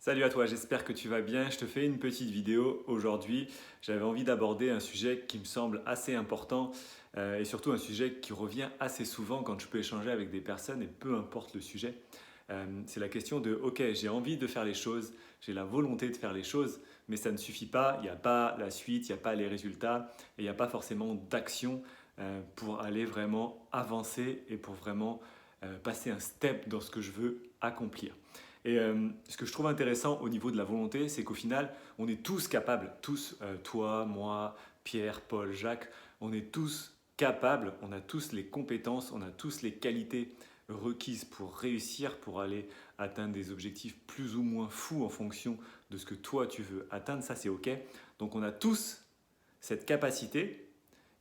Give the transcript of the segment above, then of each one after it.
Salut à toi, j'espère que tu vas bien. Je te fais une petite vidéo aujourd'hui. J'avais envie d'aborder un sujet qui me semble assez important et surtout un sujet qui revient assez souvent quand je peux échanger avec des personnes et peu importe le sujet. C'est la question de ok, j'ai envie de faire les choses, j'ai la volonté de faire les choses, mais ça ne suffit pas, il n'y a pas la suite, il n'y a pas les résultats et il n'y a pas forcément d'action pour aller vraiment avancer et pour vraiment passer un step dans ce que je veux accomplir. Et ce que je trouve intéressant au niveau de la volonté, c'est qu'au final, on est tous capables, tous, toi, moi, Pierre, Paul, Jacques, on est tous capables, on a tous les compétences, on a tous les qualités requises pour réussir, pour aller atteindre des objectifs plus ou moins fous en fonction de ce que toi tu veux atteindre, ça c'est ok. Donc on a tous cette capacité,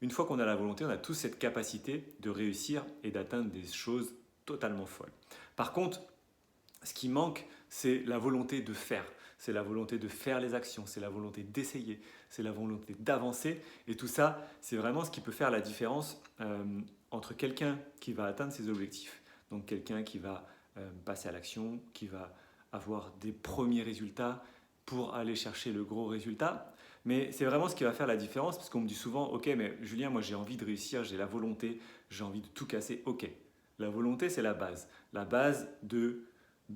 une fois qu'on a la volonté, on a tous cette capacité de réussir et d'atteindre des choses totalement folles. Par contre, ce qui manque, c'est la volonté de faire. C'est la volonté de faire les actions, c'est la volonté d'essayer, c'est la volonté d'avancer. Et tout ça, c'est vraiment ce qui peut faire la différence entre quelqu'un qui va atteindre ses objectifs, donc quelqu'un qui va passer à l'action, qui va avoir des premiers résultats pour aller chercher le gros résultat. Mais c'est vraiment ce qui va faire la différence, parce qu'on me dit souvent, ok, mais Julien, moi j'ai envie de réussir, j'ai la volonté, j'ai envie de tout casser. Ok, la volonté c'est la base de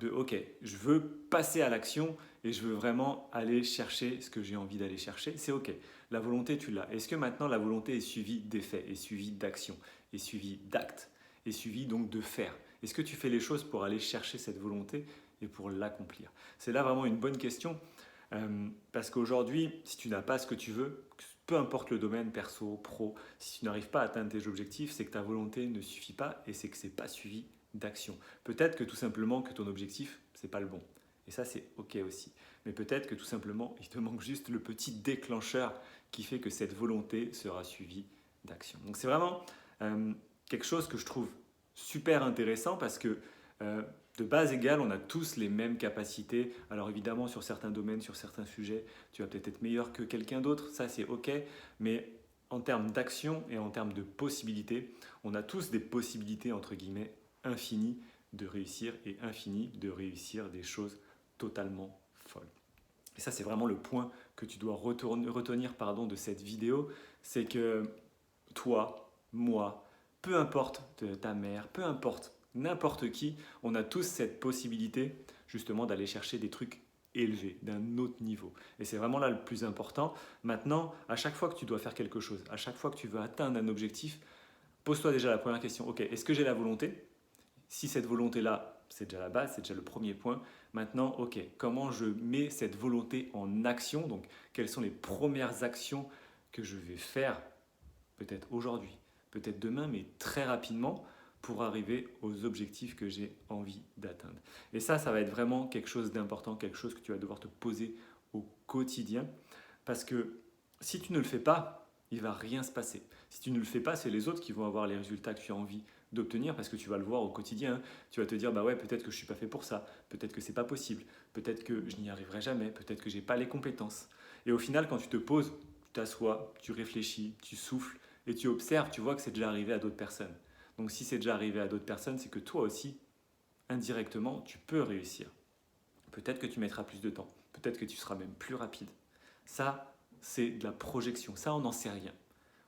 ok, je veux passer à l'action et je veux vraiment aller chercher ce que j'ai envie d'aller chercher, c'est ok. La volonté, tu l'as. Est-ce que maintenant la volonté est suivie d'effets, est suivie d'action, est suivie d'actes, est suivie donc de faire? Est-ce que tu fais les choses pour aller chercher cette volonté et pour l'accomplir? C'est là vraiment une bonne question parce qu'aujourd'hui, si tu n'as pas ce que tu veux, peu importe le domaine, perso, pro, si tu n'arrives pas à atteindre tes objectifs, c'est que ta volonté ne suffit pas et c'est que ce n'est pas suivi d'action. Peut-être que tout simplement que ton objectif, c'est pas le bon. Et ça, c'est ok aussi. Mais peut-être que tout simplement, il te manque juste le petit déclencheur qui fait que cette volonté sera suivie d'action. Donc c'est vraiment quelque chose que je trouve super intéressant parce que de base égale, on a tous les mêmes capacités. Alors évidemment, sur certains domaines, sur certains sujets, tu vas peut-être être meilleur que quelqu'un d'autre, ça c'est ok. Mais en termes d'action et en termes de possibilités, on a tous des possibilités entre guillemets infini de réussir et infini de réussir des choses totalement folles. Et ça, c'est vraiment le point que tu dois retenir de cette vidéo, c'est que toi, moi, peu importe ta mère, peu importe n'importe qui, on a tous cette possibilité justement d'aller chercher des trucs élevés, d'un autre niveau. Et c'est vraiment là le plus important. Maintenant, à chaque fois que tu dois faire quelque chose, à chaque fois que tu veux atteindre un objectif, pose-toi déjà la première question. Ok, est-ce que j'ai la volonté? Si cette volonté-là, c'est déjà la base, c'est déjà le premier point. Maintenant, ok, comment je mets cette volonté en action? Donc, quelles sont les premières actions que je vais faire, peut-être aujourd'hui, peut-être demain, mais très rapidement, pour arriver aux objectifs que j'ai envie d'atteindre. Et ça va être vraiment quelque chose d'important, quelque chose que tu vas devoir te poser au quotidien, parce que si tu ne le fais pas, il ne va rien se passer. Si tu ne le fais pas, c'est les autres qui vont avoir les résultats que tu as envie d'obtenir parce que tu vas le voir au quotidien. Tu vas te dire, bah ouais, peut-être que je ne suis pas fait pour ça, peut-être que c'est pas possible, peut-être que je n'y arriverai jamais, peut-être que j'ai pas les compétences. Et au final, quand tu te poses, tu t'assois, tu réfléchis, tu souffles et tu observes, tu vois que c'est déjà arrivé à d'autres personnes. Donc si c'est déjà arrivé à d'autres personnes, c'est que toi aussi, indirectement, tu peux réussir. Peut-être que tu mettras plus de temps, peut-être que tu seras même plus rapide. Ça, c'est de la projection. Ça, on n'en sait rien.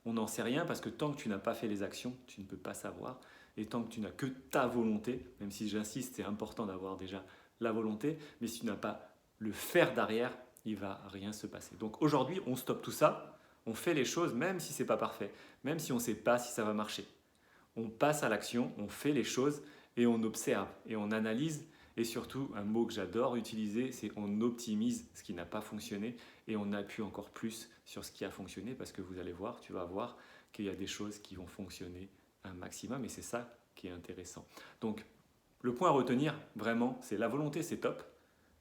On n'en sait rien parce que tant que tu n'as pas fait les actions, tu ne peux pas savoir. Et tant que tu n'as que ta volonté, même si j'insiste, c'est important d'avoir déjà la volonté, mais si tu n'as pas le faire derrière, il ne va rien se passer. Donc aujourd'hui, on stoppe tout ça, on fait les choses même si ce n'est pas parfait, même si on ne sait pas si ça va marcher. On passe à l'action, on fait les choses et on observe et on analyse. Et surtout, un mot que j'adore utiliser, c'est on optimise ce qui n'a pas fonctionné et on appuie encore plus sur ce qui a fonctionné parce que vous allez voir, tu vas voir qu'il y a des choses qui vont fonctionner un maximum et c'est ça qui est intéressant. Donc, le point à retenir, vraiment, c'est la volonté, c'est top,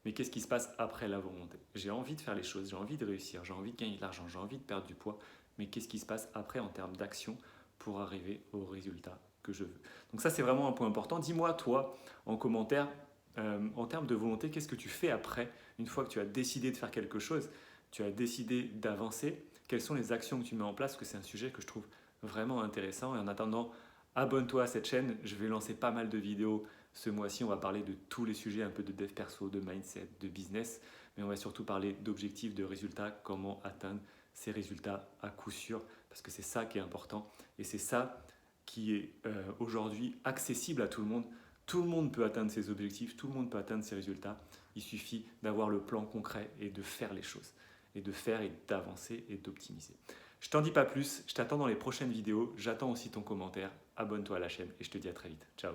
mais qu'est-ce qui se passe après la volonté? J'ai envie de faire les choses, j'ai envie de réussir, j'ai envie de gagner de l'argent, j'ai envie de perdre du poids, mais qu'est-ce qui se passe après en termes d'action pour arriver au résultat que je veux? Donc ça, c'est vraiment un point important. Dis-moi, toi, en commentaire, en termes de volonté, qu'est-ce que tu fais après, une fois que tu as décidé de faire quelque chose, tu as décidé d'avancer, quelles sont les actions que tu mets en place? Parce que c'est un sujet que je trouve vraiment intéressant. Et en attendant, abonne-toi à cette chaîne, je vais lancer pas mal de vidéos Ce mois-ci, on va parler de tous les sujets, un peu de dev perso, de mindset, de business, mais on va surtout parler d'objectifs, de résultats, comment atteindre ces résultats à coup sûr, parce que c'est ça qui est important et c'est ça qui est aujourd'hui accessible à tout le monde. Tout le monde peut atteindre ses objectifs, tout le monde peut atteindre ses résultats. Il suffit d'avoir le plan concret et de faire les choses, et de faire et d'avancer et d'optimiser. Je t'en dis pas plus, je t'attends dans les prochaines vidéos, j'attends aussi ton commentaire, abonne-toi à la chaîne et je te dis à très vite. Ciao.